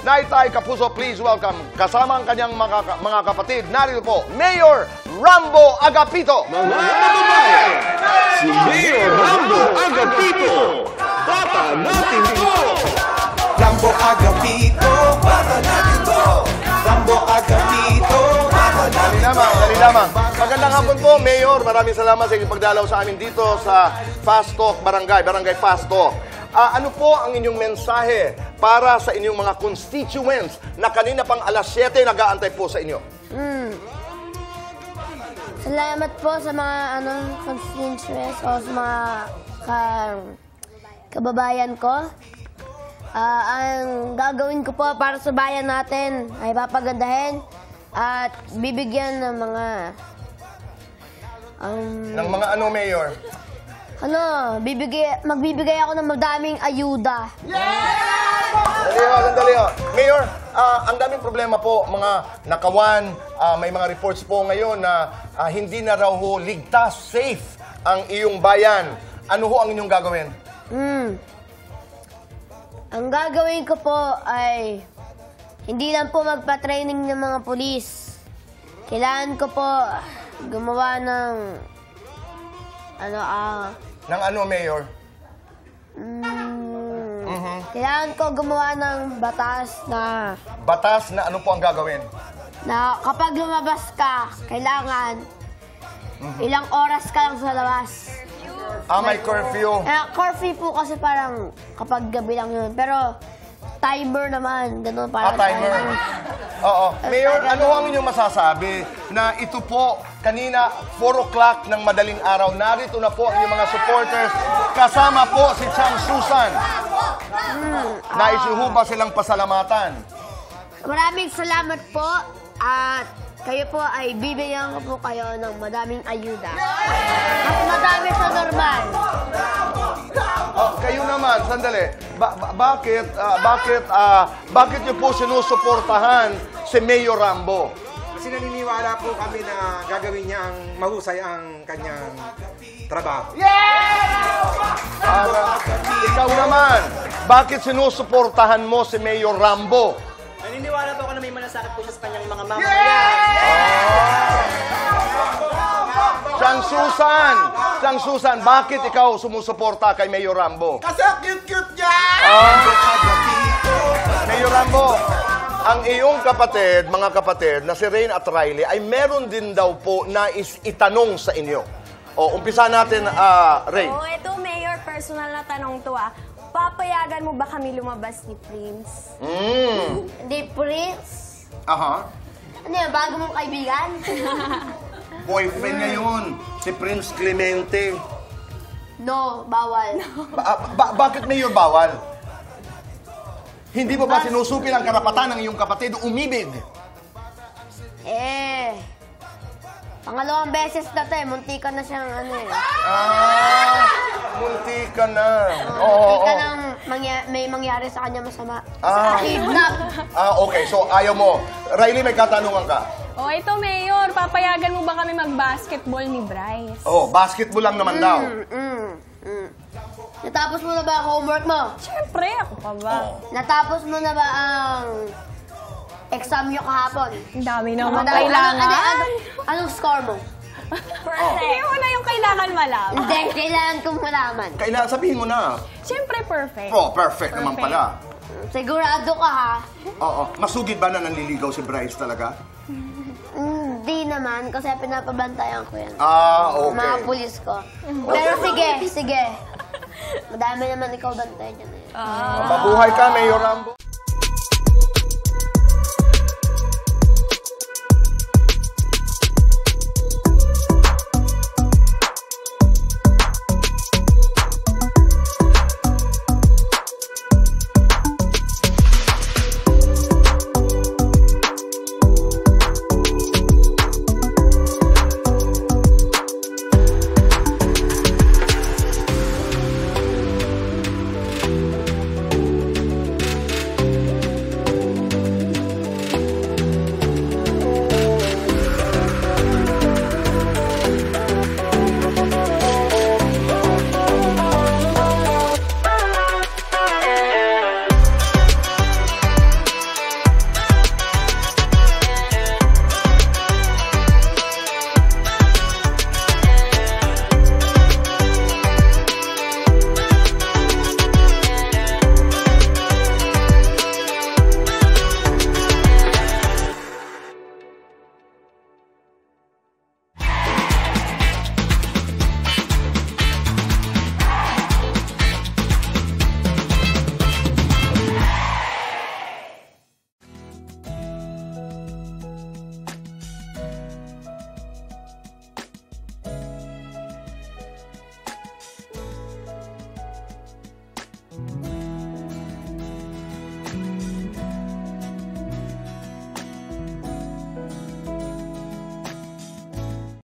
Naitay Kapuso, please welcome kasama ang kanyang mga kapatid. Narito po, Mayor Rambo Agapito. Mga kababayan, si Mayor Rambo Agapito. Bata natin to! Rambo Agapito, bata natin to! Rambo Agapito, bata natin to! Dali lamang. Magandang hapon po, Mayor. Maraming salamat sa inyong pagdalaw sa amin dito sa Fast Talk Barangay Fast Talk. Ano po ang inyong mensahe para sa inyong mga constituents na kanina pang alas 7 nag-aantay po sa inyo? Salamat po sa mga constituents o sa mga kababayan ko. Ang gagawin ko po para sa bayan natin ay papagandahin at bibigyan ng mga Ng mga ano, Mayor? magbibigay ako ng madaming ayuda. Sandali ho. Mayor, ang daming problema po, mga nakawan, may mga reports po ngayon na hindi na raw ho ligtas, safe ang iyong bayan. Ano ho ang inyong gagawin? Ang gagawin ko po ay hindi lang po magpa-training ng mga pulis. Kailangan ko po gumawa ng Ng ano, Mayor? Kailangan ko gumawa ng batas na Batas na ano po ang gagawin? na kapag lumabas ka, kailangan ilang oras ka lang sa labas. May curfew. Curfew po kasi parang kapag gabi lang yun. Pero timer naman, gano'n parang Timer. Oo. Mayor, ano ang inyong masasabi na ito po, kanina, 4 o'clock ng madaling araw, narito na po ang inyong mga supporters, kasama po si Chang Susan. Nais niyo ho ba silang pasalamatan? Maraming salamat po at kayo po ay bibigyan ko po kayo ng madaming ayuda. Mas madami sa normal. Kayo naman, sandali. Bakit niyo po sinusuportahan si Mayor Rambo? Kasi naniniwala po kami na gagawin niya ang mahusay ang kanyang trabaho. Ikaw naman, bakit sinusuportahan mo si Mayor Rambo? Naniniwala po ako na may malasakit po siya sa kanyang mga mamamayan. Sang Susan, bakit ikaw sumusuporta kay Mayor Rambo? Kasi ang cute-cute niya! Mayor Rambo, ang iyong kapatid, mga kapatid, na si Rain at Riley, ay meron din daw po nais itanong sa inyo. Umpisa natin, Rain. Ito, Mayor, personal na tanong to Papayagan mo ba kami lumabas ni Prince? Hindi, Prince. Aha. Ano yan, bago mong kaibigan? Boyfriend niya yun, si Prince Clemente. No, bawal. Bakit Mayor bawal? Hindi mo ba sinusupil ang karapatan ng iyong kapatid umibig? Pangalawang beses na to muntika na siyang Muntika na. Muntika nang may mangyari sa kanya masama. Kidnap. Okay, so ayaw mo. Riley, may katanungan ka. Ito, Mayor, papayagan mo ba kami mag-basketball ni Bryce? Basketball lang naman daw. Natapos mo na ba ang homework mo? Siyempre, ako pa ba? Natapos mo na ba ang exam nyo kahapon? Ang dami naman kailangan. Anong score mo? Hindi mo na yung kailangan malaman. Hindi, kailangan kong malaman. Kailangan sabihin mo na. Siyempre, perfect. Perfect naman pala. Sigurado ka ha? Masugid ba na nanliligaw si Bryce talaga? Hindi naman, kasi pinapabantayan ko yan. Okay. Mga pulis ko. Pero sige. Madami naman ikaw bantay dyan. Mabuhay ka, Mayor Rambo.